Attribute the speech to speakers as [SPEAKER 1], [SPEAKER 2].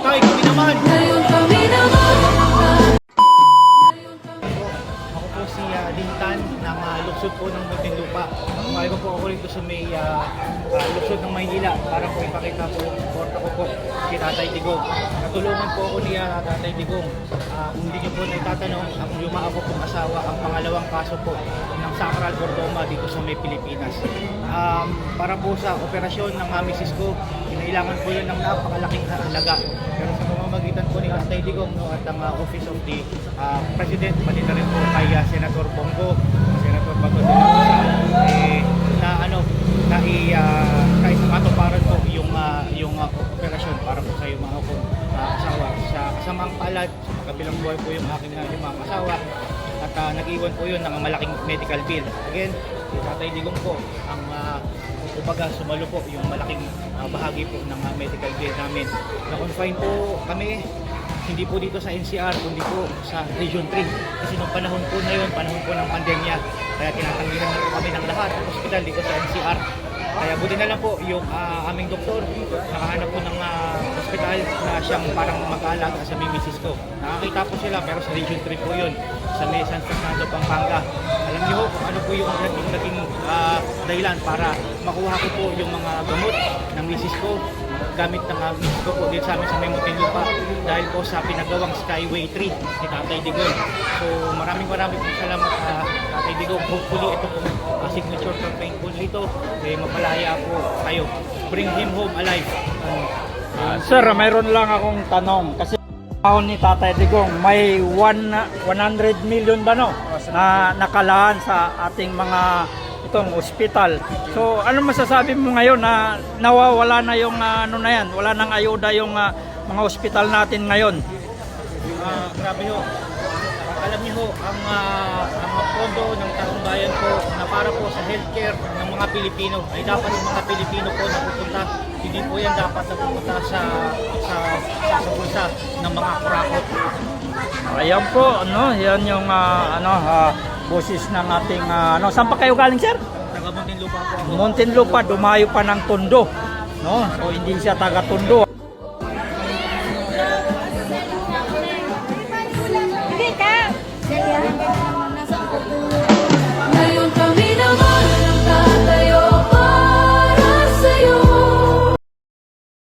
[SPEAKER 1] Tay, kami naman! Ako po si Dintan ng luksod po ng Muntinlupa. Umaga po ako rito sa may luksod ng Maynila para po ipakita po yung suporta ko po kay Tatay Digong. Natulungan po ako ni Tatay Digong. Kung hindi niyo po naitatanong, ang yumao ko pong asawa ang pangalawang kaso po ng sacral cordoma dito sa may Pilipinas. Para po sa operasyon ng misis ko, kinailangan po yun ng napakalaking halaga. Pero sa pamamagitan po ni Tatay Digong at ang Office of the President, pati na rin po kay Senator Bongo, Senator Bato de la Rosa, kaisakatuparan po yung operasyon para po sa mga po asawa. Sa kasamang palad, sa kabilang buhay po yung aking mga asawa at nag-iwan po yun ng malaking medical bill. Again, si Tatay Digong po ang kumbaga sumalo po yung malaking bahagi po ng medical bill namin. Na-confine po kami hindi po dito sa NCR, kundi po sa Region 3. Kasi nung panahon po na yun, panahon po ng pandemya, kaya tinatanggihan na po kami ng lahat ng hospital dito sa NCR. Kaya buti na lang po yung aming doktor, nakahanap po ng hospital na siyang parang mag-aalaga sa misis ko. Nakakita po sila pero sa Region 3 po yun, sa may San Fernando, Pampanga. Alam niyo po kung ano po yung naging dahilan para makuha ko po yung mga gamot ng misis ko gamit ng misis ko po dito sa amin sa may Muntinlupa dahil po sa pinagawang Skyway 3 ni Tatay Digong. So maraming po salamat Tatay Digong. Hopefully ito po signature campaign po dito mapalaya po kayo. Bring him home alive.
[SPEAKER 2] Sir, mayroon lang akong tanong kasi ni Tatay Digong may 100 million ba no na nakalaan sa ating mga itong ospital. So ano masasabi mo ngayon na nawawala na yung ano na yan, wala nang ayuda yung mga ospital natin ngayon?
[SPEAKER 1] Grabe ho. Alam niyo ho, ang pondo ng taong bayan po na para po sa healthcare ng mga Pilipino ay dapat yung mga Pilipino po napupunta. Hindi po yan dapat napupunta sa bulsa ng mga kurakot.
[SPEAKER 2] Ayan po, yan yung boses ng ating saan pa kayo galing, sir?
[SPEAKER 1] Taga Muntinlupa po ako.
[SPEAKER 2] Muntinlupa, dumayo pa ng Tondo, no? So hindi siya taga Tondo.